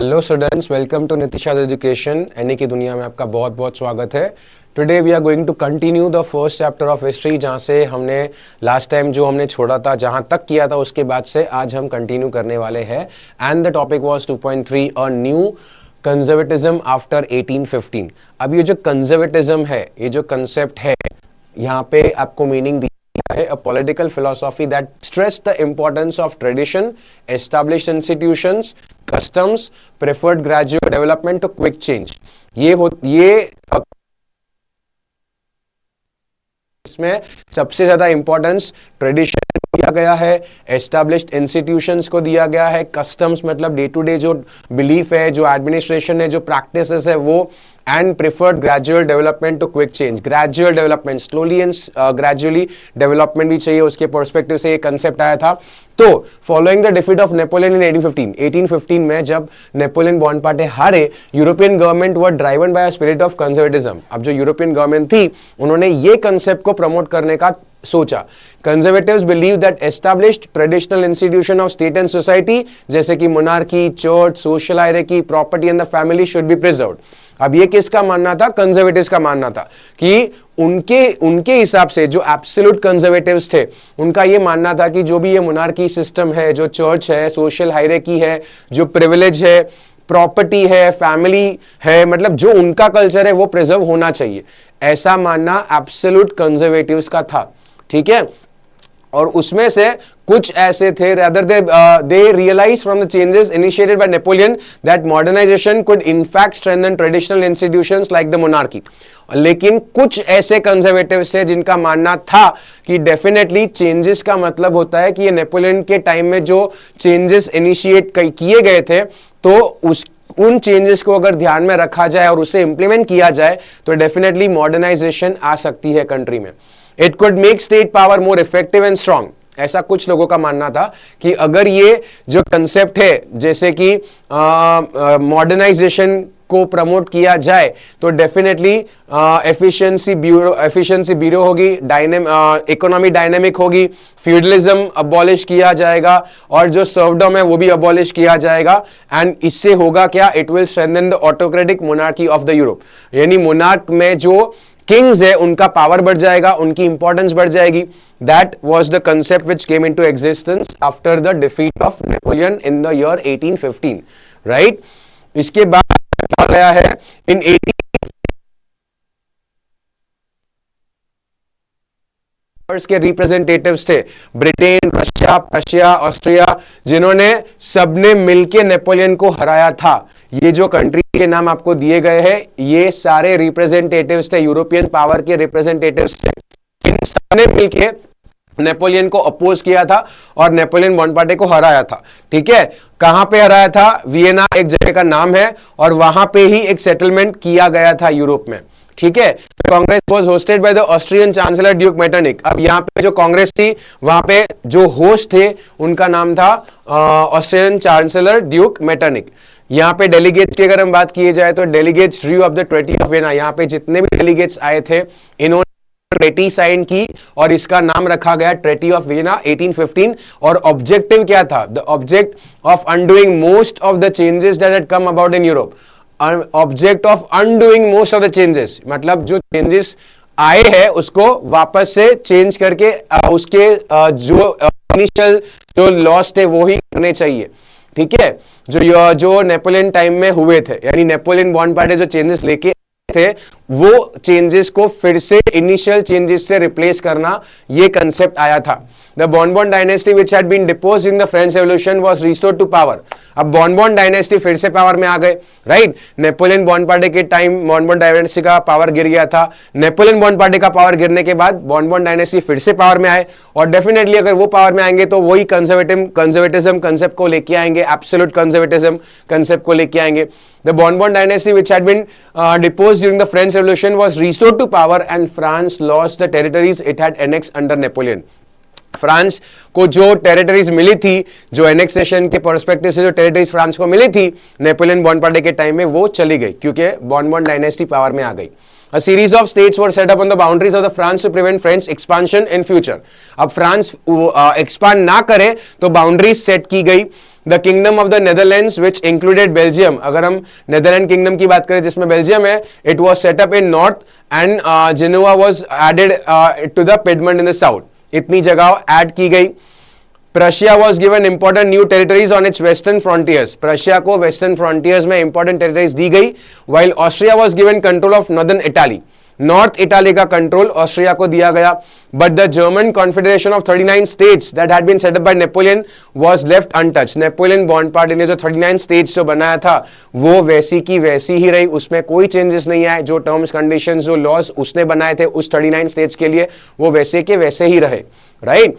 Hello students, welcome to Nitisha's education. एनी की दुनिया में आपका बहुत बहुत स्वागत है। Today we are going to continue the first chapter of history, जहाँ से हमने लास्ट टाइम जो हमने छोड़ा था, जहाँ तक किया था, उसके बाद से आज हम कंटिन्यू करने वाले हैं। And the topic was 2.3 a new conservatism after 1815। अब ये जो कंजर्वेटिज्म है, ये जो कंसेप्ट है, यहाँ पे आपको मीनिंग है a political philosophy that stressed the importance of tradition, established institutions, customs, preferred gradual development to quick change। ये इसमें सबसे ज्यादा इंपॉर्टेंस ट्रेडिशन को दिया गया है, एस्टैब्लिश्ड इंस्टीट्यूशंस को दिया गया है, कस्टम्स मतलब डे टू डे जो बिलीफ है, जो एडमिनिस्ट्रेशन है, जो प्रैक्टिसेस है वो, and preferred gradual development to quick change. Gradual development, slowly and gradually development भी चाहिए, उसके पर्सपेक्टिव से ये कंसेप्ट आया था। तो following the defeat of Napoleon in 1815 में जब नेपोलियन बोनापार्टे हारे, European government were driven by a spirit of conservatism. अब जो यूरोपियन गवर्नमेंट थी, उन्होंने ये कंसेप्ट को प्रमोट करने का सोचा। Conservatives believe that established traditional institution of state and society, जैसे कि monarchy, church, social hierarchy, property and the family should be preserved. अब ये किसका मानना था? कंजर्वेटिव्स का मानना था कि उनके हिसाब से जो एब्सोल्यूट कंजर्वेटिव्स थे, उनका ये मानना था कि जो भी ये मोनार्की सिस्टम है, जो चर्च है, सोशल हायरार्की है, जो प्रिविलेज है, प्रॉपर्टी है, फैमिली है, मतलब जो उनका कल्चर है वो प्रिजर्व होना चाहिए। ऐसा मानना एब्सोल्यूट कंजर्वेटिव्स का था, ठीक है। और उसमें से कुछ ऐसे थे, rather they realized from the changes initiated by Napoleon that modernization could in fact strengthen traditional institutions like the monarchy। लेकिन कुछ ऐसे कंजर्वेटिव्स थे जिनका मानना था कि डेफिनेटली चेंजेस का मतलब होता है कि ये नेपोलियन के टाइम में जो चेंजेस इनिशिएट किए गए थे, तो उन चेंजेस को अगर ध्यान में रखा जाए और उसे इंप्लीमेंट किया जाए तो डेफिनेटली मॉडर्नाइजेशन आ सकती है कंट्री में। It could make state power more effective and strong. ऐसा कुछ लोगों का मानना था कि अगर ये जो कंसेप्ट है, जैसे कि मॉडर्नाइजेशन को प्रमोट किया जाए तो डेफिनेटली एफिशिएंसी ब्यूरो होगी, इकोनॉमी डायनेमिक होगी, फ्यूडलिज्म अबॉलिश किया जाएगा और जो सर्वडम है वो भी अबॉलिश किया जाएगा। एंड इससे होगा क्या? It will strengthen the autocratic monarchy of the Europe. यानी मोनार्क में जो किंग्स है उनका पावर बढ़ जाएगा, उनकी इंपॉर्टेंस बढ़ जाएगी। That was the concept which came into existence after the defeat of Napoleon in the year 1815, right. इसके बाद क्या गया है इन 18 के रिप्रेजेंटेटिव्स थे ब्रिटेन, रशिया, प्रशिया, ऑस्ट्रिया, जिन्होंने सबने मिलकर नेपोलियन को हराया था। ये जो कंट्री के नाम आपको दिए गए हैं, ये सारे रिप्रेजेंटेटिव्स थे, यूरोपियन पावर के रिप्रेजेंटेटिव्स थे। इन सबने मिलके नेपोलियन को अपोज किया था और नेपोलियन बोनापार्टे को हराया था, ठीक है। कहां पे हराया था? वियना एक जगह का नाम है, और वहां पे ही एक सेटलमेंट किया गया था यूरोप में, ठीक है। Congress was hosted by the Austrian chancellor Duke Metternich. अब यहाँ पे जो कांग्रेस थी, वहां पे जो होस्ट थे उनका नाम था ऑस्ट्रियन चांसलर ड्यूक मेटरनिक। यहाँ पे डेलीगेट्स की अगर हम बात की जाए तो delegates Drew of the treaty of Vienna. यहाँ पे जितने भी डेलीगेट्स आए थे, इन्होंने ट्रीटी साइन की और इसका नाम रखा गया ट्रीटी ऑफ वियना 1815। और ऑब्जेक्टिव क्या था? The object of undoing most of the changes that had come about in Europe. Object of undoing most of the changes मतलब जो चेंजेस आए हैं उसको वापस से चेंज करके उसके जो इनिशियल जो लॉस थे वो ही करने चाहिए, ठीक है, जो नेपोलियन टाइम में हुए थे। यानी नेपोलियन बोनापार्टे जो चेंजेस लेके थे वो चेंजेस को फिर से इनिशियल चेंजेस से रिप्लेस करना, ये कंसेप्ट आया था। The Bourbon dynasty which had been deposed in the French revolution was restored to power. अब बोनबोन डायनेस्टी फिर से पावर में आ गए, राइट। नेपोलियन बोनापार्टे के टाइम बोनबोन डायनेस्टी का पावर गिर गया था। नेपोलियन बोनापार्टे का पावर गिरने के बाद बोनबोन डायनेस्टी फिर से पावर में आए, और डेफिनेटली अगर वो पावर में आएंगे तो वही कंजर्वेटिज्म कंसेप्ट को लेके आएंगे, एब्सोल्यूट कंजर्वेटिज्म कंसेप्ट को लेके आएंगे। The Bourbon dynasty, which had been deposed during the French Revolution, was restored to power, and France lost the territories it had annexed under Napoleon. France को जो territories मिली थी, जो एनेक्सेशन के perspective से जो टेरिटरीज फ्रांस को मिली थी Napoleon Bonaparte के टाइम में, वो चली गई क्योंकि बॉनबॉन डायनेस्टी पावर में आ गई। A series of states were set up on the boundaries of the France to prevent French expansion in future. अब फ्रांस एक्सपांड ना करे तो बाउंड्रीज सेट की गई the kingdom of the Netherlands which included Belgium, अगर हम Netherland kingdom की बात करें जिसमें बेल्जियम है, it was set up in north and Genoa was added to the Piedmont in the south, इतनी जगह ऐड की गई। Prussia was given important new territories on its western frontiers, Prussia को वेस्टर्न फ्रंटियर्स में important territories दी गई, while Austria was given control of northern Italy, north Italy का control Austria को दिया गया। But the German confederation of 39 states that had been set up by Napoleon was left untouched, Napoleon Bonaparte ने जो 39 states जो बनाया था वो वैसी की वैसी ही रही, उसमें कोई चेंजेस नहीं आए, जो टर्म्स कंडीशंस जो लॉज उसने बनाए थे उस 39 स्टेट्स के लिए वो वैसे के वैसे ही रहे, राइट।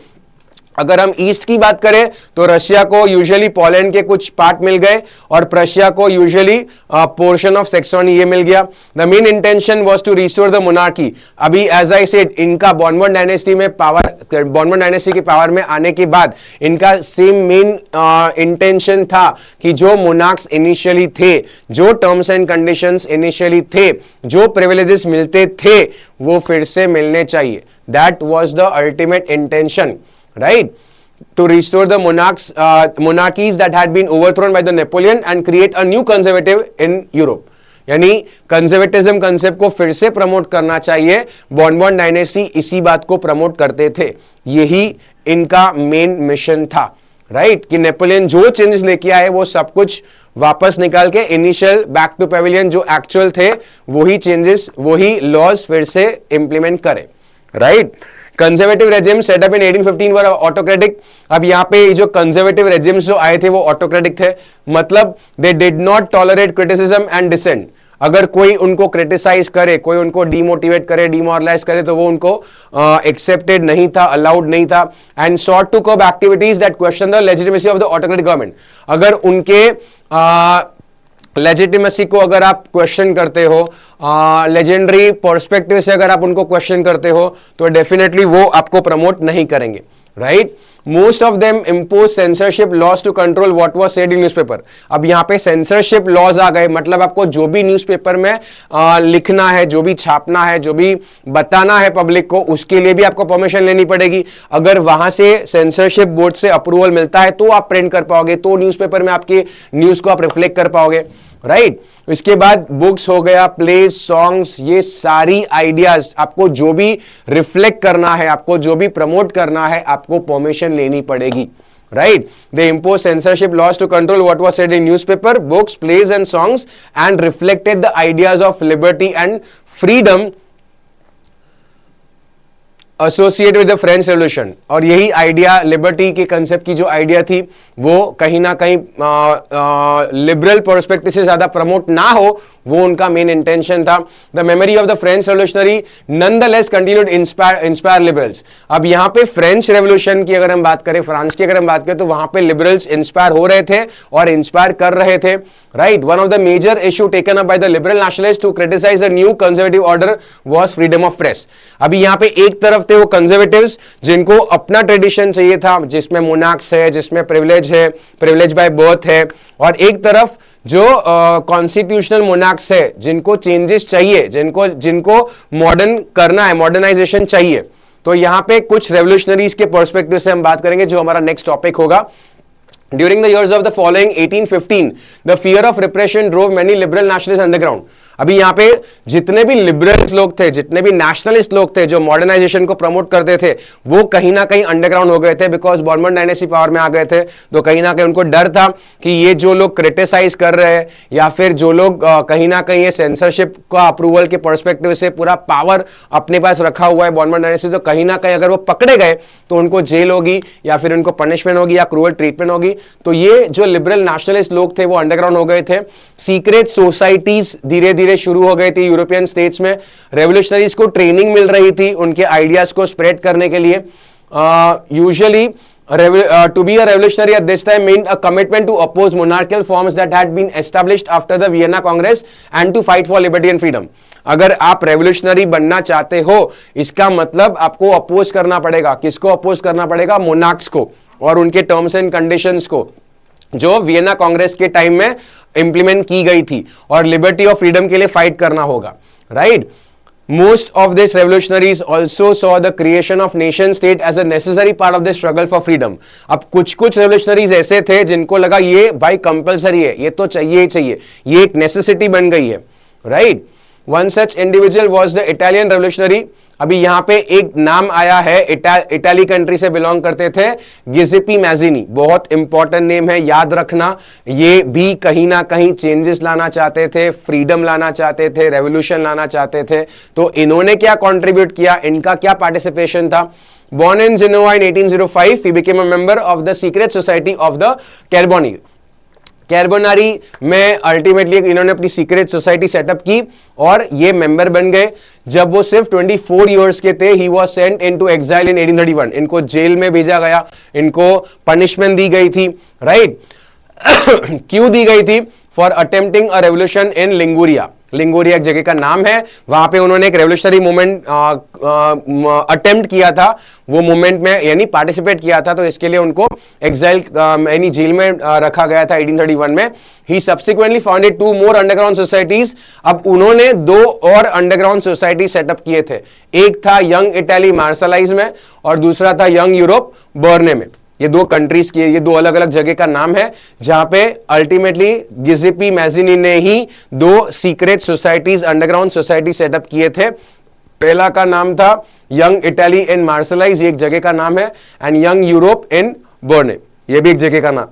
अगर हम ईस्ट की बात करें तो रशिया को यूजुअली पोलैंड के कुछ पार्ट मिल गए और प्रशिया को यूजुअली पोर्शन ऑफ सैक्सोनी ये मिल गया। The main intention was to restore the monarchy, अभी एज आई सेड इनका बोनबर्न डायनेस्टी में पावर, बोनबर्न डायनेस्टी की पावर में आने के बाद इनका सेम मेन इंटेंशन था कि जो मोनार्क्स इनिशियली थे, जो टर्म्स एंड कंडीशंस इनिशियली थे, जो प्रिविलेजेस मिलते थे वो फिर से मिलने चाहिए। That was the ultimate intention, right, to restore the monarchies that had been overthrown by the Napoleon and create a new conservative in Europe, यानी कंजर्वेटिज्म कंसेप्ट को फिर से प्रमोट करना चाहिए। बोनबर्न डायनेस्टी इसी बात को प्रमोट करते थे, यही इनका मेन मिशन था, राइट, कि नेपोलियन जो चेंजेस लेके आए वो सब कुछ वापस निकाल के इनिशियल बैक टू पेविलियन जो एक्चुअल थे वही चेंजेस, वही लॉज फिर से इंप्लीमेंट करे, राइट। कंजर्वेटिव रेजिम सेटअप इन 1815 वर ऑटोक्रेटिक, अब यहां पे जो कंजर्वेटिव रेजिम्स जो आए थे वो ऑटोक्रेटिक थे, मतलब they did not tolerate criticism and dissent, अगर कोई उनको क्रिटिसाइज करे, कोई उनको डिमोटिवेट करे, डिमोरलाइज करे तो वो उनको एक्सेप्टेड नहीं था, अलाउड नहीं था, and sought to curb activities that question the legitimacy of the autocratic government, अगर उनके लेजिटिमेसी को अगर आप क्वेश्चन करते हो, लेजेंडरी पर्सपेक्टिव से अगर आप उनको क्वेश्चन करते हो तो डेफिनेटली वो आपको प्रमोट नहीं करेंगे, right. Most of them impose censorship laws to control what was said in newspaper, अब यहां पे सेंसरशिप लॉज आ गए, मतलब आपको जो भी न्यूज़पेपर में लिखना है, जो भी छापना है, जो भी बताना है पब्लिक को, उसके लिए भी आपको परमिशन लेनी पड़ेगी। अगर वहां से सेंसरशिप बोर्ड से अप्रूवल मिलता है तो आप प्रिंट कर पाओगे, तो न्यूज़पेपर में आपके न्यूज को आप रिफ्लेक्ट कर पाओगे, राइट। इसके बाद बुक्स हो गया, प्लेज, सॉन्ग्स, ये सारी आइडियाज आपको जो भी रिफ्लेक्ट करना है, आपको जो भी प्रमोट करना है, आपको परमिशन लेनी पड़ेगी, right. They impose censorship laws to control what was said in newspaper, books, plays and songs and reflected the ideas of liberty and freedom associate with the French revolution, और यही idea, liberty के concept की जो idea थी वो कहीं ना कहीं लिबरल पर्सपेक्टिव से ज्यादा प्रमोट ना हो, वो उनका मेन इंटेंशन था। The memory of the French revolutionary nonetheless continued inspire liberals, अब यहां पे फ्रेंच रेवोल्यूशन की अगर हम बात करें, फ्रांस की अगर हम बात करें तो वहां पे लिबरल्स इंस्पायर हो रहे थे और इंस्पायर कर रहे थे, right. One of the major issue taken up by the liberal nationalist to criticize the new conservative order was freedom of press. अभी यहां पे एक तरफ थे वो कंजर्वेटिव्स जिनको अपना ट्रेडिशन चाहिए था, जिसमें मोनार्क्स है, जिसमें प्रिविलेज है, प्रिविलेज बाय बर्थ है, और एक तरफ जो कॉन्स्टिट्यूशनल मोनार्क्स है जिनको चेंजेस चाहिए, जिनको मॉडर्न करना है, मॉडर्नाइजेशन चाहिए। तो यहां पे कुछ रेवोल्यूशनरीज के पर्सपेक्टिव से हम बात करेंगे जो हमारा नेक्स्ट टॉपिक होगा। During the years of the following 1815, the fear of repression drove many liberal nationalists underground. अभी यहां पे जितने भी लिबरल्स लोग थे, जितने भी नेशनलिस्ट लोग थे जो मॉडर्नाइजेशन को प्रमोट करते थे, वो कहीं ना कहीं अंडरग्राउंड हो गए थे, बिकॉज बोनबर्न डायनेस्टी पावर में आ गए थे। तो कहीं ना कहीं उनको डर था कि ये जो लोग क्रिटिसाइज कर रहे हैं या फिर जो लोग कहीं ना कहीं ये सेंसरशिप का अप्रूवल के पर्सपेक्टिव से पूरा पावर अपने पास रखा हुआ है बोनबर्न डायनेस्टी, तो कहीं ना कहीं अगर वो पकड़े गए तो उनको जेल होगी या फिर उनको पनिशमेंट होगी या क्रूअल ट्रीटमेंट होगी। तो ये जो लिबरल नेशनलिस्ट लोग थे वो अंडरग्राउंड हो गए थे। सीक्रेट सोसाइटीज धीरे धीरे शुरू हो गई थी यूरोपियन स्टेट्स में, रेवोल्यूशनरीज को ट्रेनिंग मिल रही थी उनके आइडियाज को स्प्रेड करने के लिए। Usually to be a revolutionary at this time meant a commitment to oppose monarchical forms that had been established after the Vienna Congress and to fight for liberty and freedom. अगर आप revolutionary बनना चाहते हो, इसका मतलब आपको oppose करना पड़ेगा। किसको अपोज करना पड़ेगा? मोनार्क्स को और उनके टर्म्स एंड कंडीशंस को जो वियना कांग्रेस के टाइम में इंप्लीमेंट की गई थी, और लिबर्टी और फ्रीडम के लिए फाइट करना होगा, right. Most of these revolutionaries also saw the creation of nation state as a necessary part of the struggle for freedom. अब कुछ कुछ revolutionaries ऐसे थे जिनको लगा ये भाई कंपलसरी है, ये तो चाहिए ही चाहिए, ये एक नेसेसिटी बन गई है, right. One such individual was the Italian revolutionary. अभी यहां पे एक नाम आया है, इटाली कंट्री से बिलोंग करते थे, गिसेपी मैजिनी. बहुत इंपॉर्टेंट नेम है, याद रखना. ये भी कहीं ना कहीं चेंजेस लाना चाहते थे, फ्रीडम लाना चाहते थे, रेवोल्यूशन लाना चाहते थे. तो इन्होंने क्या कंट्रीब्यूट किया, इनका क्या पार्टिसिपेशन था. Born in Genoa in 1805, he became a member of the secret society of the Carbonari. कैर्बोनारी में अल्टीमेटली इन्होंने अपनी सीक्रेट सोसाइटी सेटअप की और ये मेंबर बन गए. जब वो सिर्फ 24 इयर्स के थे, he was sent into exile in 1831. इनको जेल में भेजा गया, इनको पनिशमेंट दी गई थी, राइट. क्यों दी गई थी? For attempting a revolution in Liguria. Liguria एक जगह का नाम है, वहां पे उन्होंने एक रेवोल्यूशनरी मूवमेंट अटेम्प्ट किया था, वो मूवमेंट में यानी पार्टिसिपेट किया था. तो इसके लिए उनको एग्जाइल यानी जेल में रखा गया था 1831 में. He subsequently founded 2 more underground societies. अब उन्होंने 2 और अंडरग्राउंड सोसाइटी सेटअप किए थे. एक था यंग इटली मार्शलाइज में और दूसरा था यंग यूरोप बर्ने में. ये 2 कंट्रीज के, ये 2 अलग अलग जगह का नाम है जहां पे अल्टीमेटली गिसेपी मैजिनी ने ही 2 secret societies, underground society setup किए थे. पहला का नाम था यंग इटली इन मार्शलाइज, ये एक जगह का नाम है, and young Europe in Berne, ये भी एक जगह का नाम.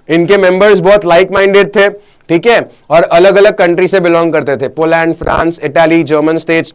इनके मेंबर्स बहुत लाइक माइंडेड थे, ठीक है, और अलग अलग कंट्री से बिलोंग करते थे. Poland, France, Italy, German states.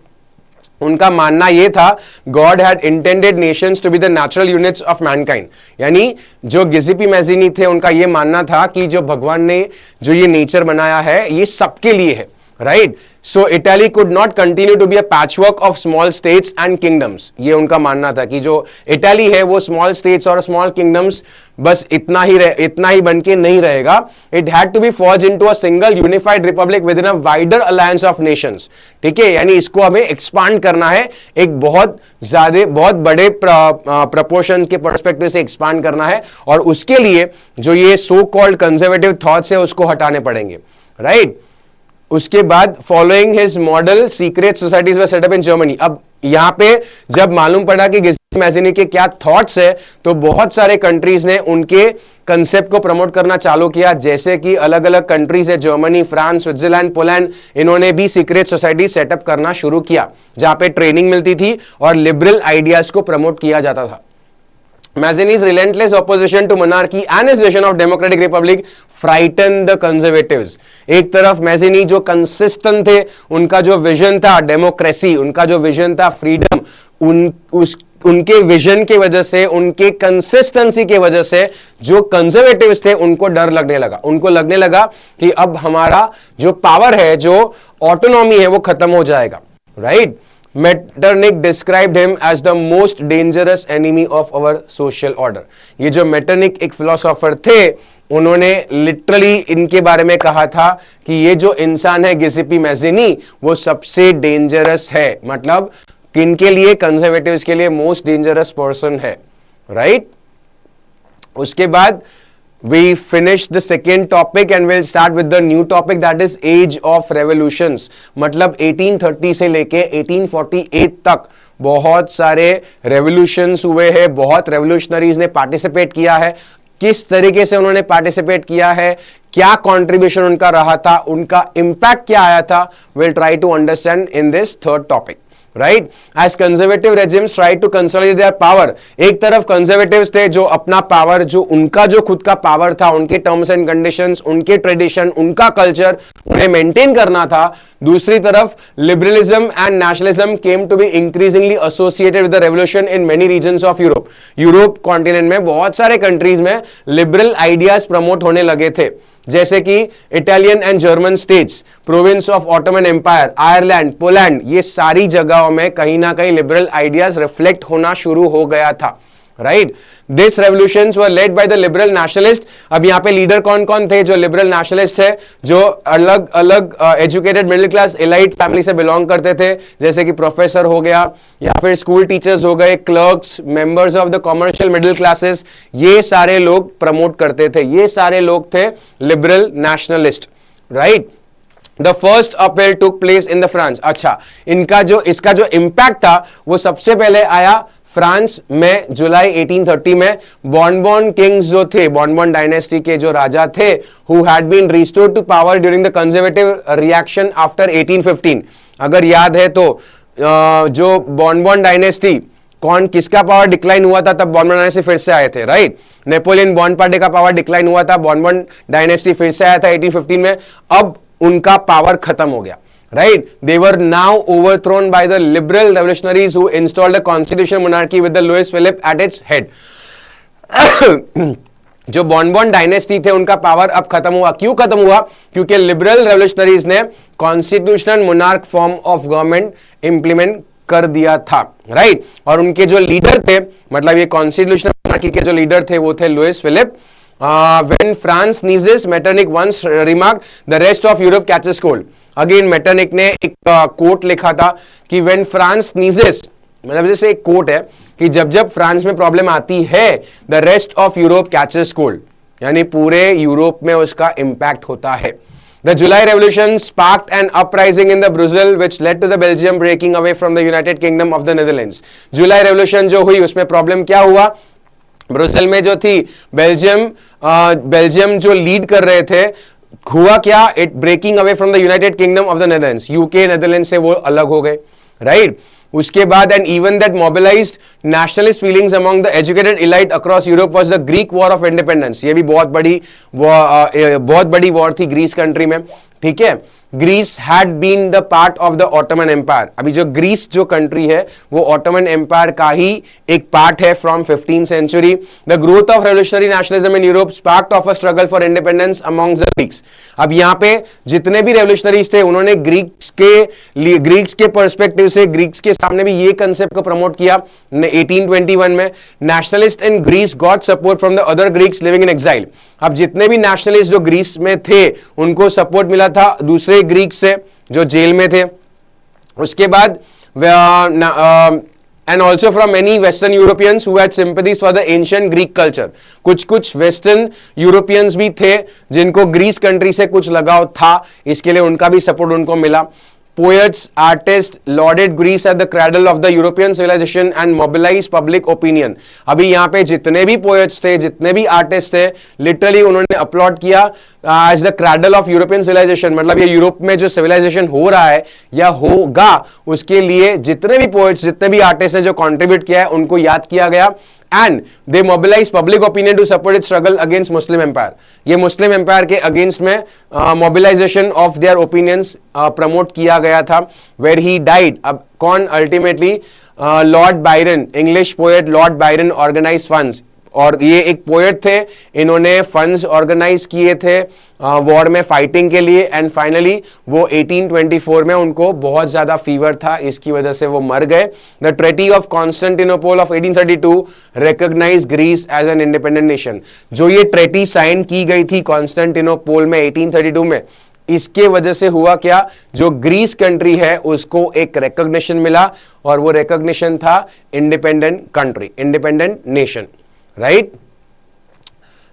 उनका मानना यह था God had intended nations to be the natural units of mankind. यानी जो गिसेपी मैजिनी थे, उनका यह मानना था कि जो भगवान ने जो ये नेचर बनाया है ये सबके लिए है, right. So Italy could not continue to be a patchwork of small states and kingdoms. ये उनका मानना था कि जो इटली है वो स्मॉल स्टेट्स और स्मॉल किंगडम्स बस इतना ही बन के नहीं रहेगा. It had to be forge into a single unified republic within a wider alliance of nations. ठीक है, यानी इसको हमें एक्सपांड करना है, एक बहुत बड़े प्रपोर्शन के पर्सपेक्टिव से एक्सपांड करना है, और उसके लिए जो ये सो कॉल्ड कंजर्वेटिव थॉट्स है उसको हटाने पड़ेंगे, राइट. उसके बाद following his model secret societies were set up in Germany. अब यहां पे जब मालूम पड़ा कि गिसेपी मैजिनी के क्या थॉट्स है, तो बहुत सारे कंट्रीज ने उनके कंसेप्ट को प्रमोट करना चालू किया. जैसे कि अलग अलग कंट्रीज है, जर्मनी, फ्रांस, स्विट्जरलैंड, पोलैंड, इन्होंने भी सीक्रेट सोसाइटी सेटअप करना शुरू किया जहां पे ट्रेनिंग मिलती थी और लिबरल आइडियाज को प्रमोट किया जाता था. Mazzini's relentless opposition to monarchy and his vision of democratic republic frightened the conservatives. एक तरफ मैजिनी जो कंसिस्टेंट थे, उनका जो विजन था डेमोक्रेसी, उनका जो विजन था फ्रीडम, उनके विजन के वजह से, उनके कंसिस्टेंसी के वजह से जो कंजर्वेटिव्स थे उनको डर लगने लगा. उनको लगने लगा कि अब हमारा जो पावर है, जो ऑटोनॉमी है, वो खत्म हो जाएगा, right. Metternich described him as the most dangerous enemy of our social order. ये जो Metternich एक फिलोसोफर थे, उन्होंने लिटरली इनके बारे में कहा था कि ये जो इंसान है गिसेपी मैजिनी, वो सबसे डेंजरस है. मतलब किनके लिए? कंजर्वेटिव्स के लिए मोस्ट डेंजरस पर्सन है, राइट. उसके बाद we finish the second topic and we'll start with the new topic, that is age of revolutions. मतलब 1830 से लेके 1848 तक बहुत सारे revolutions हुए हैं, बहुत revolutionaries ने participate किया है. किस तरीके से उन्होंने पार्टिसिपेट किया है, क्या कंट्रीब्यूशन उनका रहा था, उनका इंपैक्ट क्या आया था, we'll try to understand in this third topic. Right. As conservative regimes try to consolidate their power. एक तरफ कंजर्वेटिव्स थे जो अपना पावर, जो उनका जो खुद का पावर था, उनके टर्म्स एंड कंडीशंस, उनके ट्रेडिशन, उनका कल्चर उन्हें मेंटेन करना था. दूसरी तरफ liberalism and nationalism came to be increasingly associated with the revolution in many regions of Europe. Europe continent में बहुत सारे कंट्रीज में लिबरल आइडियाज प्रमोट होने लगे थे, जैसे कि Italian and German states, province of Ottoman empire, Ireland, Poland, ये सारी जगहों में कहीं ना कहीं लिबरल आइडियाज रिफ्लेक्ट होना शुरू हो गया था, right. This revolutions were led by the liberal nationalist. अब यहां पे लीडर कौन कौन थे? जो लिबरल नेशनलिस्ट है, जो अलग अलग educated middle class elite family से बिलोंग करते थे, जैसे कि प्रोफेसर हो गया या फिर स्कूल टीचर्स हो गए, clerks, members of the commercial middle classes, ये सारे लोग प्रमोट करते थे. ये सारे लोग थे liberal nationalist, right. The first appeal took place in the France. अच्छा, इसका जो इंपैक्ट था वो सबसे पहले आया फ्रांस में जुलाई 1830 में। बॉनबॉन किंग्स जो थे, बॉनबॉन डायनेस्टी के जो राजा थे, who had been restored to power during the conservative reaction after 1815। अगर याद है तो जो बॉनबॉन डायनेस्टी, किसका पावर डिक्लाइन हुआ था, तब बॉनबॉन डायनेस्टी फिर से आए थे, राइट। नेपोलियन बोनापार्टे का पावर डिक्लाइन हुआ था, बॉनबॉन डायनेस्टी फिर से आया था 1815 में। अब उनका पावर खत्म हो गया, right? They were now overthrown by the liberal revolutionaries who installed a constitutional monarchy with the Louis Philippe at its head. जो बॉनबॉन डायनेस्टी थे उनका पावर अब खत्म हुआ। क्यों खत्म हुआ? क्योंकि लिबरल रेवोल्यूशनरीज ने constitutional monarch form of government implement कर दिया था, राइट। और उनके जो लीडर थे, मतलब ये कॉन्स्टिट्यूशनल मोनार्की के जो लीडर थे वो थे Louis Philippe. When France sneezes, Metternich once remarked, the rest of Europe catches cold. Again, Metternich ने एक कोट लिखा था कि when France sneezes, मतलब जैसे एक कोट है कि जब जब फ्रांस में प्रॉब्लम आती है, the rest of Europe catches cold, यानी पूरे यूरोप में उसका इंपैक्ट होता है। The July Revolution sparked an uprising in the Brussels, which led to the Belgium breaking away from the United Kingdom of the Netherlands. July revolution जो हुई उसमें problem क्या हुआ? ब्रुसेल में जो थी बेल्जियम जो लीड कर रहे थे, हुआ क्या? It breaking away from the United Kingdom of the Netherlands. UK Netherland से वो अलग हो गए, राइट। उसके बाद and even that mobilized nationalist feelings among the educated elite across Europe was the Greek war of independence. ये भी बहुत बड़ी वॉर थी ग्रीस कंट्री में, ठीक है। Greece had been the part of the Ottoman empire. अभी जो ग्रीस जो कंट्री है वो ऑटोमन एम्पायर का ही एक पार्ट है from 15th century. The growth of revolutionary nationalism in Europe sparked off a struggle for independence among the Greeks. अब यहाँ पे जितने भी रेवोल्यूशनरीज थे उन्होंने ग्रीक्स के पर्सपेक्टिव से ग्रीक्स के सामने भी ये कंसेप्ट को प्रमोट किया 1821 में। Nationalist in Greece got support from the other Greeks living in exile. अब जितने भी नेशनलिस्ट जो ग्रीस में थे उनको सपोर्ट मिला था दूसरे ग्रीक से जो जेल में थे। उसके बाद and also from many Western Europeans who had sympathies for the ancient Greek culture. कुछ वेस्टर्न यूरोपियंस भी थे जिनको ग्रीस कंट्री से कुछ लगाव था, इसके लिए उनका भी सपोर्ट उनको मिला। Poets, artists lauded Greece as the cradle of the European civilization and mobilized public opinion. अभी यहाँ पे जितने भी poets थे, जितने भी artists थे, literally उन्होंने अपलॉड किया as the cradle of European civilization। मतलब ये यूरोप में जो civilization हो रहा है या होगा, उसके लिए जितने भी poets, जितने भी artists हैं जो contribute किया है, उनको याद किया गया। And they mobilized public opinion to support its struggle against Muslim empire. ये मुस्लिम एम्पायर के अगेंस्ट में mobilization of their opinions promote किया गया था। वेयर ही डाइड, अब कौन अल्टीमेटली? Lord Byron, English poet Lord Byron organize funds, और ये एक पोएट थे, इन्होंने फंड्स ऑर्गेनाइज किए थे वॉर में फाइटिंग के लिए। एंड फाइनली वो 1824 में उनको बहुत ज्यादा फीवर था, इसकी वजह से वो मर गए। The treaty of Constantinople of 1832 recognize Greece as an independent nation. जो ये ट्रेटी साइन की गई थी कॉन्स्टेंटिनोपल में 1832 में, इसके वजह से हुआ क्या? जो ग्रीस कंट्री है उसको एक रिकॉग्निशन मिला, और वो रिकॉग्निशन था independent country, independent nation, right.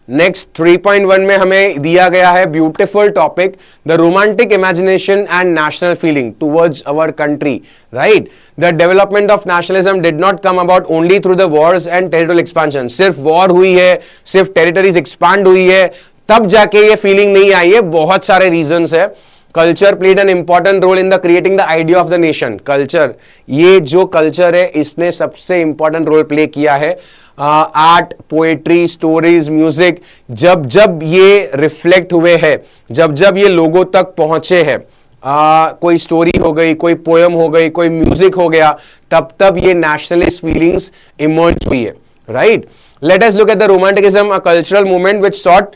Next 3.1 में हमें दिया गया है beautiful topic, the romantic imagination and national feeling towards our country, right. The development of nationalism did not come about only through the Wars and territorial expansion. सिर्फ war हुई है, सिर्फ territories expand हुई है, तब जाके ये फीलिंग नहीं आई है। बहुत सारे रीजंस है। Culture played an important role in the creating the idea of the nation. Culture, ये जो कल्चर है इसने सबसे इंपॉर्टेंट रोल प्ले किया है। आर्ट, पोएट्री, स्टोरीज, म्यूजिक, जब जब ये रिफ्लेक्ट हुए हैं, जब जब ये लोगों तक पहुंचे हैं, कोई स्टोरी हो गई, कोई पोएम हो गई, कोई म्यूजिक हो गया, तब तब ये नेशनलिस्ट फीलिंग्स इमर्ज हुई है, right. Let us look at the Romanticism, a cultural movement which sought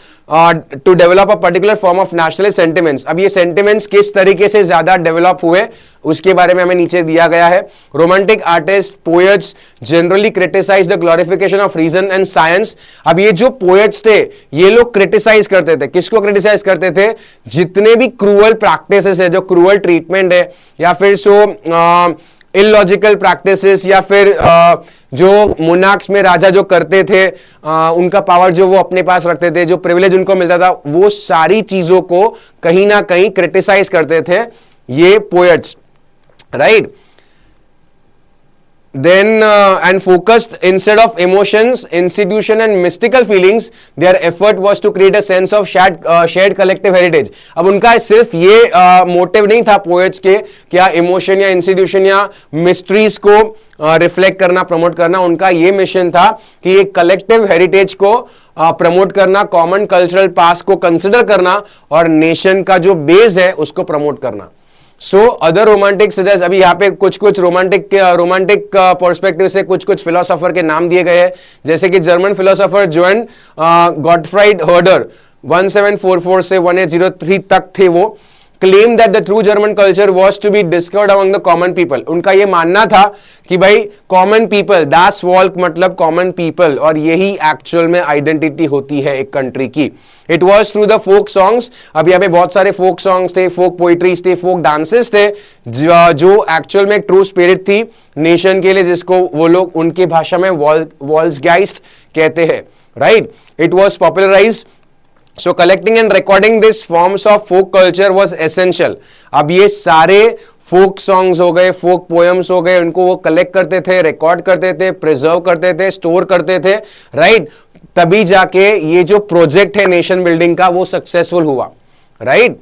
to develop a particular form of nationalist sentiments. अब ये sentiments किस तरीके से ज्यादा develop हुए उसके बारे में हमें नीचे दिया गया है। Romantic artists, poets generally criticize the glorification of reason and science. अब ये जो poets थे ये लोग criticize करते थे, किसको criticize करते थे? जितने भी cruel practices है, जो cruel treatment है, या फिर इलॉजिकल प्रैक्टिसेस या फिर जो मोनार्क्स में राजा जो करते थे, उनका पावर जो वो अपने पास रखते थे, जो प्रिविलेज उनको मिलता था, वो सारी चीजों को कहीं ना कहीं क्रिटिसाइज करते थे ये poets, right. Then and focused instead of emotions, institution and mystical feelings, their effort was to create a sense of shared collective heritage. अब उनका सिर्फ ये मोटिव नहीं था पोएट्स के क्या इमोशन या इंस्टीट्यूशन या मिस्ट्रीज को रिफ्लेक्ट करना, प्रमोट करना। उनका ये मिशन था कि एक कलेक्टिव हेरिटेज को प्रमोट करना, कॉमन कल्चरल पास्ट को कंसिडर करना और नेशन का जो बेस है उसको प्रमोट करना। सो अदर रोमांटिक सजेस्ट, अभी यहाँ पे कुछ रोमांटिक पर्सपेक्टिव से कुछ फिलोसोफर के नाम दिए गए हैं, जैसे कि जर्मन फिलोसोफर जोहन गॉटफ्राइड हर्डर 1744 से 1803 तक थे। वो claim that the true German culture was to be discovered among the common people. उनका ये मानना था कि भाई common people, das Volk मतलब common people, और यही एक्चुअल में आइडेंटिटी होती है एक कंट्री की। It was through the folk songs, अब यहाँ पे बहुत सारे folk songs थे, folk poetries थे, folk dances थे, जो एक्चुअल में एक ट्रू स्पिरिट थी नेशन के लिए, जिसको वो लोग उनके भाषा में वॉल्सगाइस्ट कहते हैं, right. It was popularized. So collecting and recording these forms of folk culture was essential. अब ये सारे folk songs हो गए, folk poems हो गए, उनको वो कलेक्ट करते थे, रिकॉर्ड करते थे, प्रिजर्व करते थे, स्टोर करते थे, राइट। तभी जाके ये जो प्रोजेक्ट है नेशन बिल्डिंग का वो सक्सेसफुल हुआ, right.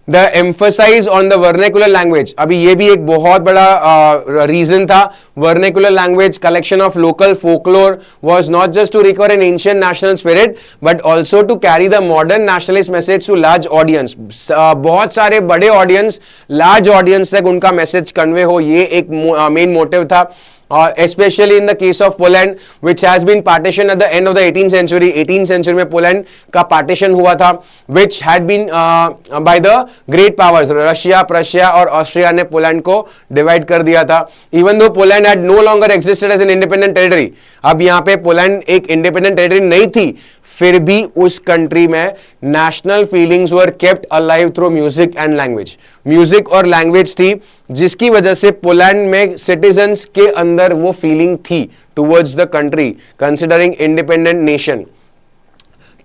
The emphasize on the vernacular language, अभी ये भी एक बहुत बड़ा रीजन था। Vernacular language, collection of local folklore was not just to recover an ancient national spirit but also to carry the modern nationalist message to large audience. बहुत सारे बड़े ऑडियंस, लार्ज ऑडियंस तक उनका मैसेज कन्वे हो, ये एक main motive था। Especially in the case of Poland, which has been partitioned at the end of the 18th century. 18th century में पोलैंड का पार्टीशन हुआ था, which had been by the great powers, Russia, Prussia और Austria ने Poland को divide कर दिया था। Even though Poland had no longer existed as an independent territory, अब यहाँ पे पोलैंड एक इंडिपेंडेंट टेरिटरी नहीं थी, फिर भी उस कंट्री में national feelings were kept alive through music and language. Music और लैंग्वेज थी जिसकी वजह से पोलैंड में सिटीजन्स के अंदर वो फीलिंग थी towards the country considering independent nation.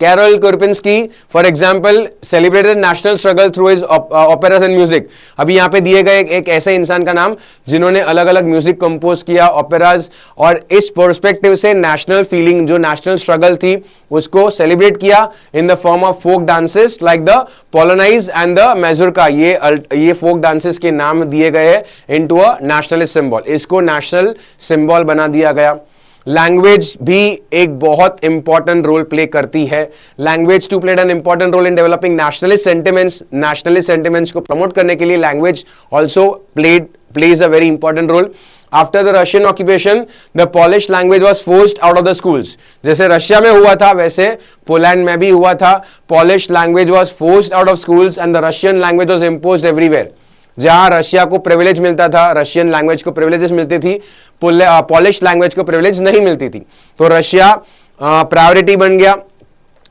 Karol Kurpinski for example celebrated national struggle through his operas and music. अभी यहाँ पे दिए गए एक ऐसे इंसान का नाम जिन्होंने अलग अलग म्यूजिक कंपोज किया, ओपेराज, और इस पर्सपेक्टिव से नेशनल फीलिंग, जो नेशनल स्ट्रगल थी, उसको सेलिब्रेट किया in the form of folk dances like the polonaise and the mazurka. ये फोक डांसेस के नाम दिए गए हैं इनटू अ नेशनलिस्ट सिंबल, इसको नेशनल सिंबल बना दिया गया। लैंग्वेज भी एक बहुत इंपॉर्टेंट रोल प्ले करती है। Language too played an important role in developing nationalist sentiments. Nationalist sentiments को प्रमोट करने के लिए language also plays a very important role. After the Russian occupation, the Polish language was forced out of the schools. जैसे Russia में हुआ था वैसे Poland में भी हुआ था। Polish language was forced out of schools and the Russian language was imposed everywhere. जहां रशिया को प्रिविलेज मिलता था, रशियन लैंग्वेज को प्रिविलेजेस मिलती थी, पॉलिश लैंग्वेज को प्रिविलेज नहीं मिलती थी, तो रशिया प्रायोरिटी बन गया,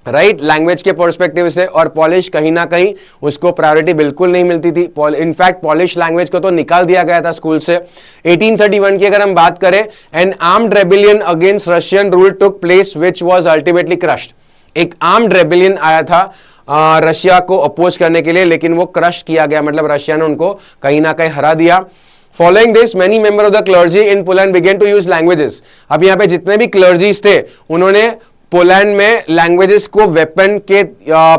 राइट, लैंग्वेज के पर्सपेक्टिव से, और पॉलिश कहीं ना कहीं उसको प्रायोरिटी बिल्कुल नहीं मिलती थी। इनफैक्ट पॉलिश लैंग्वेज को तो निकाल दिया गया था स्कूल से। 1831 की अगर हम बात करें, N armed rebellion against Russian rule took place which was ultimately crushed. एक आर्म्ड रेबिलियन आया था रशिया को अपोज करने के लिए, लेकिन वो क्रश किया गया, मतलब रशिया ने उनको कहीं ना कहीं हरा दिया। Following this many member of the clergy in Poland began to use languages. अब यहाँ पे जितने भी क्लर्जीज थे उन्होंने पोलैंड में लैंग्वेजेस को वेपन के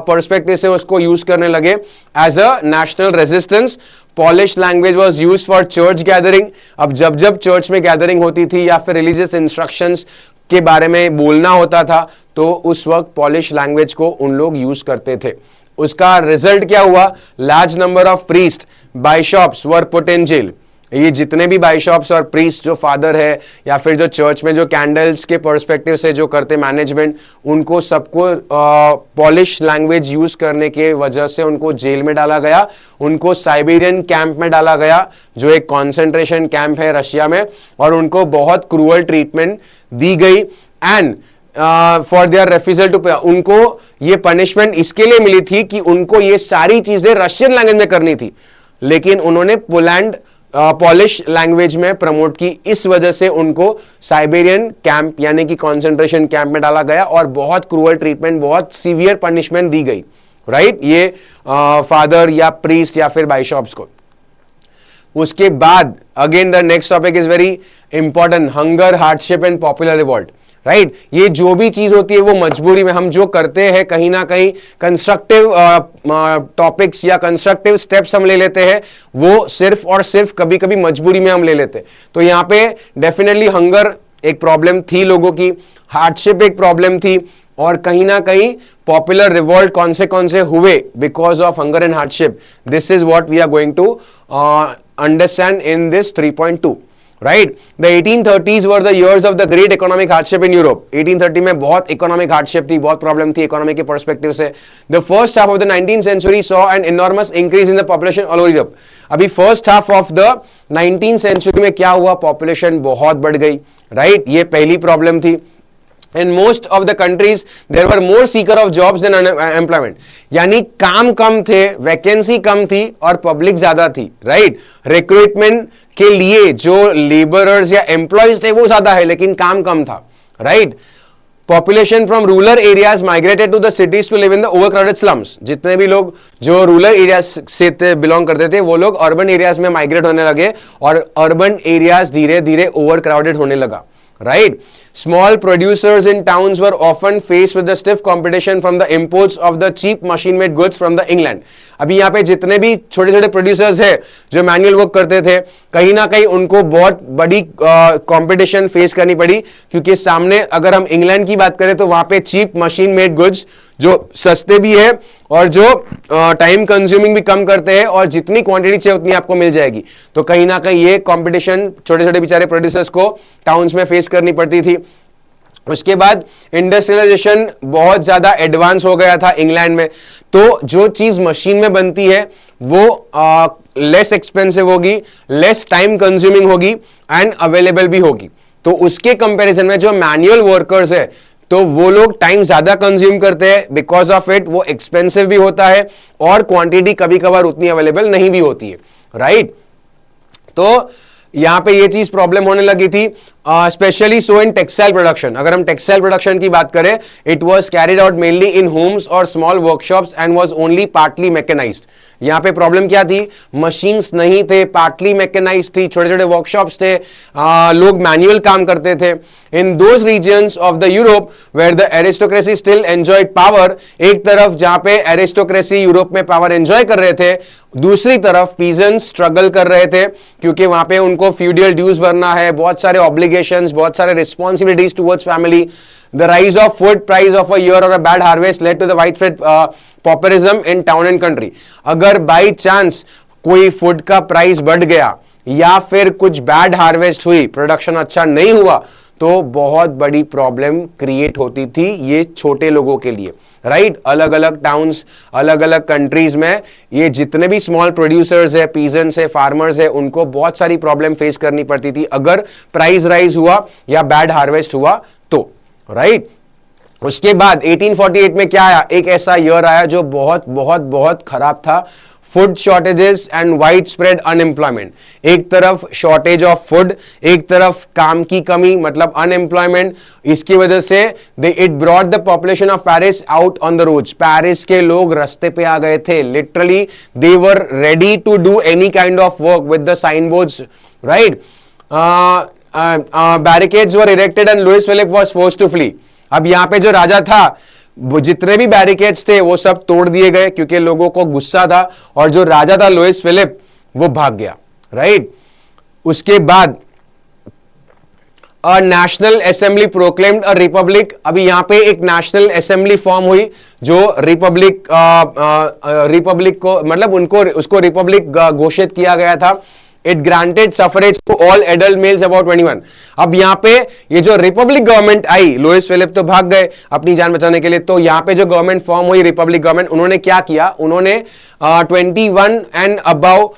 पर्सपेक्टिव से उसको यूज करने लगे as a national resistance. Polish language was used for church gathering. अब जब जब चर्च में गैदरिंग होती थी या फिर रिलीजियस इंस्ट्रक्शंस के बारे में बोलना होता था तो उस वक्त पॉलिश लैंग्वेज को उन लोग यूज करते थे। उसका रिजल्ट क्या हुआ? Large number of priest bishops were put in jail. ये जितने भी बाइशॉप्स और प्रीस्ट जो फादर है या फिर जो चर्च में जो कैंडल्स के पर्सपेक्टिव से जो करते मैनेजमेंट, उनको सबको पॉलिश लैंग्वेज यूज करने के वजह से उनको जेल में डाला गया, उनको साइबेरियन कैंप में डाला गया जो एक कॉन्सेंट्रेशन कैंप है रशिया में, और उनको बहुत क्रूअल ट्रीटमेंट दी गई। एंड फॉर देयर रेफ्यूजल टू पे, उनको ये पनिशमेंट इसके लिए मिली थी कि उनको ये सारी चीजें रशियन लैंग्वेज में करनी थी, लेकिन उन्होंने पोलैंड पॉलिश लैंग्वेज में प्रमोट की, इस वजह से उनको साइबेरियन कैंप यानी कि कॉन्सेंट्रेशन कैंप में डाला गया और बहुत क्रूअल ट्रीटमेंट, बहुत सीवियर पनिशमेंट दी गई, राइट, ये फादर या प्रीस्ट या फिर बाइशॉप्स को। उसके बाद again the next topic is very important, hunger, hardship and popular revolt, right. ये जो भी चीज होती है वो मजबूरी में हम जो करते हैं, कहीं ना कहीं कंस्ट्रक्टिव टॉपिक्स या कंस्ट्रक्टिव स्टेप्स हम ले लेते हैं, वो सिर्फ और सिर्फ कभी कभी मजबूरी में हम ले लेते हैं। तो यहां पे डेफिनेटली हंगर एक प्रॉब्लम थी लोगों की, हार्डशिप एक प्रॉब्लम थी, और कहीं ना कहीं पॉपुलर रिवॉल्ट कौन से हुए because of hunger and hardship. This is what we are going to understand in this 3.2, right. The 1830s were the years of the great economic hardship in Europe। 1830 में बहुत इकोनॉमिक हार्डशिप थी, बहुत problem थी economy के perspective से। The first half of the 19th century saw an enormous increase in the population all over Europe। अभी first half of the 19th century में क्या हुआ, पॉपुलेशन बहुत बढ़ गई, राइट, ये पहली प्रॉब्लम थी। In most of the countries there were more seeker of jobs than employment, यानी काम कम थे, वैकेंसी कम थी और पब्लिक ज्यादा थी, राइट। रिक्रूटमेंट के लिए जो लेबरर्स या एम्प्लॉयज थे वो ज्यादा है लेकिन काम कम था, right. Population from rural areas migrated to the cities to live in the overcrowded slums. जितने भी लोग जो रूरल एरियाज से बिलोंग करते थे वो लोग अर्बन एरियाज में माइग्रेट होने लगे और अर्बन एरियाज धीरे धीरे ओवरक्राउडेड होने लगा, right? Small producers in towns were often faced with the stiff competition from the imports of the cheap machine-made goods from the England। अभी यहाँ पे जितने भी छोटे छोटे प्रोड्यूसर्स हैं जो मैनुअल वर्क करते थे, कहीं ना कहीं उनको बहुत बड़ी कंपटीशन फेस करनी पड़ी, क्योंकि सामने अगर हम इंग्लैंड की बात करें तो वहां पे चीप मशीन मेड गुड्स जो सस्ते भी है और जो टाइम कंज्यूमिंग भी कम करते हैं और जितनी क्वांटिटी चाहिए उतनी आपको मिल जाएगी। तो कहीं ना कहीं ये कंपटीशन छोटे छोटे बेचारे प्रोड्यूसर्स को टाउन्स में फेस करनी पड़ती थी। उसके बाद इंडस्ट्रियलाइजेशन बहुत ज्यादा एडवांस हो गया था इंग्लैंड में, तो जो चीज मशीन में बनती है वो लेस एक्सपेंसिव होगी, लेस टाइम कंज्यूमिंग होगी एंड अवेलेबल भी होगी। तो उसके कंपैरिजन में जो मैनुअल वर्कर्स है तो वो लोग टाइम ज्यादा कंज्यूम करते हैं, बिकॉज ऑफ इट वो एक्सपेंसिव भी होता है और क्वांटिटी कभी कभार उतनी अवेलेबल नहीं भी होती है, राइट। तो यहां पे ये चीज प्रॉब्लम होने लगी थी, specially so in textile production. अगर हम टेक्सटाइल प्रोडक्शन की बात करें, it was carried out mainly in homes और small workshops and was only partly mechanised. यहां पे प्रॉब्लम क्या थी, मशीन्स नहीं थे, पार्टली मैकेनाइज्ड थी, छोटे छोटे वर्कशॉप्स थे, लोग मैनुअल काम करते थे। In those regions of the Europe where the aristocracy still enjoyed power, एक तरफ जहां पे एरिस्टोक्रेसी यूरोप में पावर एंजॉय कर रहे थे, दूसरी तरफ पीजेंट्स स्ट्रगल कर रहे थे, क्योंकि वहां पे उनको फ्यूडियल ड्यूज भरना है, बहुत सारे ऑब्लिगेशंस, बहुत सारे responsibilities towards family. The rise of food price of a year or a bad harvest led to the widespread pauperism in town and country। अगर बाई चांस कोई फूड का प्राइस बढ़ गया या फिर कुछ बैड हार्वेस्ट हुई, प्रोडक्शन अच्छा नहीं हुआ, तो बहुत बड़ी प्रॉब्लम क्रिएट होती थी ये छोटे लोगों के लिए, राइट। अलग अलग टाउन्स, अलग अलग कंट्रीज में ये जितने भी स्मॉल प्रोड्यूसर्स है, पीजेंट्स है, फार्मर्स है, उनको बहुत सारी प्रॉब्लम फेस करनी पड़ती थी अगर प्राइस राइज हुआ या बैड हार्वेस्ट हुआ तो, राइट। उसके बाद 1848 में क्या आया, एक ऐसा ईयर आया जो बहुत बहुत बहुत खराब था, food shortages and wide spread unemployment. एक तरफ शॉर्टेज ऑफ फूड, एक तरफ काम की कमी मतलब अनएम्प्लॉयमेंट। इसकी वजह से it brought the population of Paris out on the roads. Paris के लोग रास्ते पे आ गए थे, literally they were ready to do any kind of work with the sign boards, right. Barricades were erected and Louis Philippe was forced to flee. अब यहां पे जो राजा था, जितने भी बैरिकेड्स थे वो सब तोड़ दिए गए क्योंकि लोगों को गुस्सा था, और जो राजा था लुइस फिलिप वो भाग गया, राइट। उसके बाद national assembly proclaimed a republic. अभी यहां पे एक नेशनल असेंबली फॉर्म हुई जो रिपब्लिक को मतलब उसको रिपब्लिक घोषित किया गया था। It granted suffrage to all adult males about 21। अब यहां पे ये जो रिपब्लिक गवर्नमेंट आई, लुइस फिलिप तो भाग गए अपनी जान बचाने के लिए, तो यहां पे जो गवर्नमेंट फॉर्म हुई रिपब्लिक गवर्नमेंट, उन्होंने क्या किया, उन्होंने 21 एंड अबव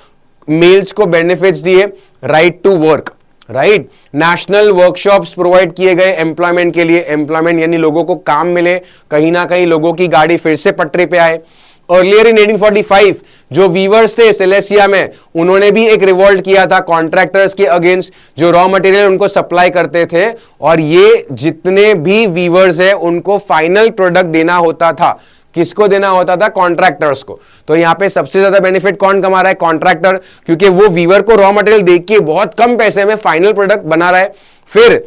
मेल्स को बेनिफिट्स दिए, right to work, right. National workshops provide किए गए एम्प्लॉयमेंट के लिए, एम्प्लॉयमेंट यानी लोगों को काम मिले, कहीं ना कहीं लोगों की गाड़ी फिर से पटरी पे आए। अर्लियर इन 1845 जो वीवर्स थे सिलेसिया में, उन्होंने भी एक रिवोल्ट किया था कॉन्ट्रैक्टर्स के अगेंस्ट जो रॉ मटेरियल उनको सप्लाई करते थे, और ये जितने भी वीवर्स हैं उनको फाइनल प्रोडक्ट देना होता था। किसको देना होता था? कॉन्ट्रैक्टर्स को। तो यहां पे सबसे ज्यादा बेनिफिट कौन कमा रहा है? कॉन्ट्रैक्टर, क्योंकि वो वीवर को रॉ मटेरियल देख के बहुत कम पैसे में फाइनल प्रोडक्ट बना रहा है। फिर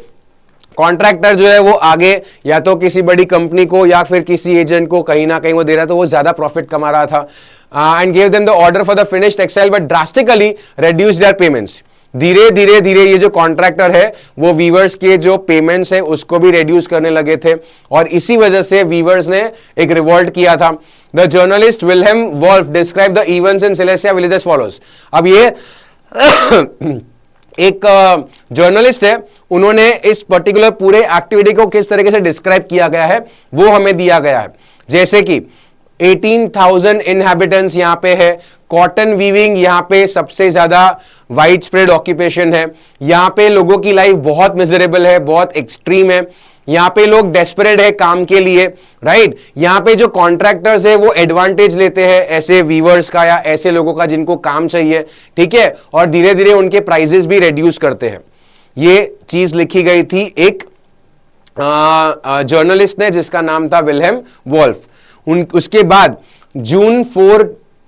कॉन्ट्रैक्टर जो है वो आगे या तो किसी बड़ी कंपनी को या फिर किसी एजेंट को कहीं ना कहीं वो दे रहा था, तो वो ज्यादा प्रॉफिट कमा रहा था। And give them the order for the finished textile but drastically reduce there payments. धीरे धीरे धीरे ये जो कॉन्ट्रैक्टर है वो वीवर्स के जो पेमेंट्स है उसको भी रिड्यूस करने लगे थे, और इसी वजह से वीवर्स ने एक रिवोल्ट किया था। The journalist Wilhelm Wolff describe the events in Silesia village as follows. अब ये एक जर्नलिस्ट है, उन्होंने इस पर्टिकुलर पूरे एक्टिविटी को किस तरीके से डिस्क्राइब किया गया है वो हमें दिया गया है। जैसे कि 18,000 इनहैबिटेंट्स यहां पे है, कॉटन वीविंग यहां पे सबसे ज्यादा वाइड स्प्रेड ऑक्यूपेशन है, यहां पे लोगों की लाइफ बहुत मिजरेबल है, बहुत एक्सट्रीम है, यहां पे लोग डेस्परेट है काम के लिए, राइट। यहां पे जो कॉन्ट्रैक्टर्स है वो एडवांटेज लेते हैं ऐसे वीवर्स का या ऐसे लोगों का जिनको काम चाहिए, ठीक है, और धीरे धीरे उनके प्राइजेस भी रिड्यूस करते हैं। ये चीज लिखी गई थी एक जर्नलिस्ट ने जिसका नाम था विल्हेम वॉल्फ। उसके बाद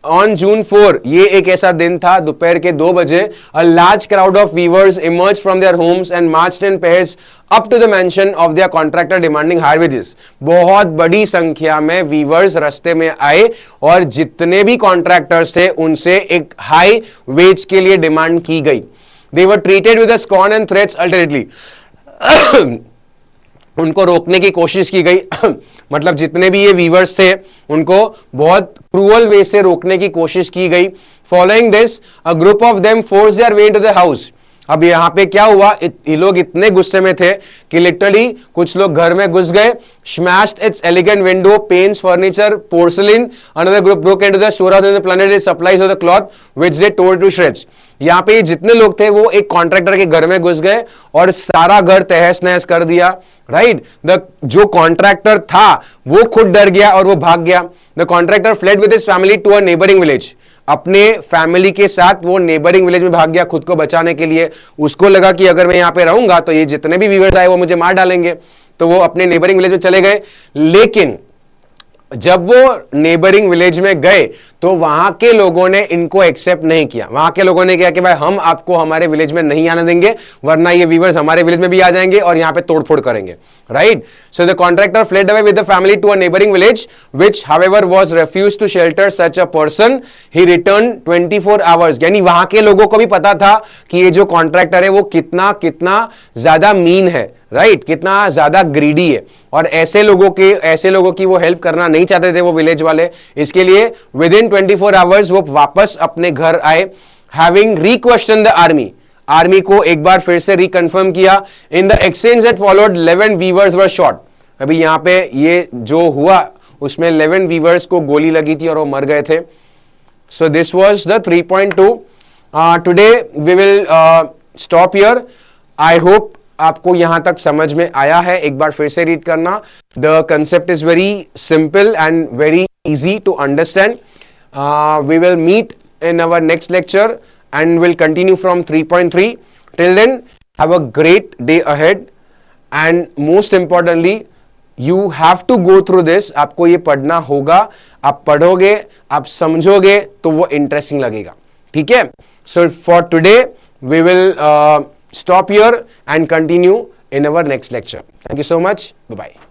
ऑन जून 4 ये एक ऐसा दिन था, दोपहर के 2 बजे, a large crowd of weavers emerge from their homes and marched in pairs up to the mansion of their contractor demanding higher wages. बहुत बड़ी संख्या में वीवर्स रास्ते में आए और जितने भी कॉन्ट्रैक्टर्स थे उनसे एक हाई वेज के लिए डिमांड की गई। They were treated with scorn and threats alternately. उनको रोकने की कोशिश की गई मतलब जितने भी ये वीवर्स थे उनको बहुत क्रूअल वे से रोकने की कोशिश की गई। Following this a group of them force their way into the house. अब यहां पे क्या हुआ, ये लोग इतने गुस्से में थे कि लिटरली कुछ लोग घर में घुस गए, smashed its elegant window, panes, furniture, porcelain. Another group broke into the store house and plundered its supplies of the cloth which they tore to shreds. यहां पे जितने लोग थे वो एक कॉन्ट्रैक्टर के घर में घुस गए और सारा घर तहस नहस कर दिया, राइट। जो कॉन्ट्रैक्टर था वो खुद डर गया और वो भाग गया। The contractor fled with his family to a neighbouring village. अपने फैमिली के साथ वो नेबरिंग विलेज में भाग गया खुद को बचाने के लिए। उसको लगा कि अगर मैं यहां पे रहूंगा तो ये जितने भी वीवर्स आए वो मुझे मार डालेंगे, तो वो अपने नेबरिंग विलेज में चले गए। लेकिन जब वो नेबरिंग विलेज में गए तो वहां के लोगों ने इनको एक्सेप्ट नहीं किया। वहां के लोगों ने कहा कि भाई हम आपको हमारे विलेज में नहीं आने देंगे, वरना ये वीवर्स हमारे विलेज में भी आ जाएंगे और यहां पे तोड़फोड़ करेंगे, right. So the contractor fled away with the family to a neighbouring village which however was refused to shelter such a person. He return 24 hours. यानी वहां के लोगों को भी पता था कि ये जो कॉन्ट्रैक्टर है वो कितना ज्यादा मीन है, राइट, कितना ज्यादा ग्रीडी है, और ऐसे लोगों की वो हेल्प करना नहीं चाहते थे वो विलेज वाले। इसके लिए विद इन 24 आवर्स वो वापस अपने घर आए, हैविंग रिक्वेश्चन द आर्मी को एक बार फिर से रिकन्फर्म किया। In the exchange that followed 11 weavers were shot. अभी यहां पे ये जो हुआ उसमें 11 वीवर्स को गोली लगी थी और वो मर गए थे। So this was the 3.2। Today we will stop here. I hope आपको यहां तक समझ में आया है। एक बार फिर से रीड करना। The concept is very simple and very easy to understand. We will meet in our next lecture and we'll continue from 3.3. Till then, have a great day ahead, and most importantly, you have to go through this. आपको ये पढ़ना होगा, आप पढ़ोगे, आप समझोगे तो वो इंटरेस्टिंग लगेगा, ठीक है। So for today, we will stop here and continue in our next lecture. Thank you so much. Bye bye.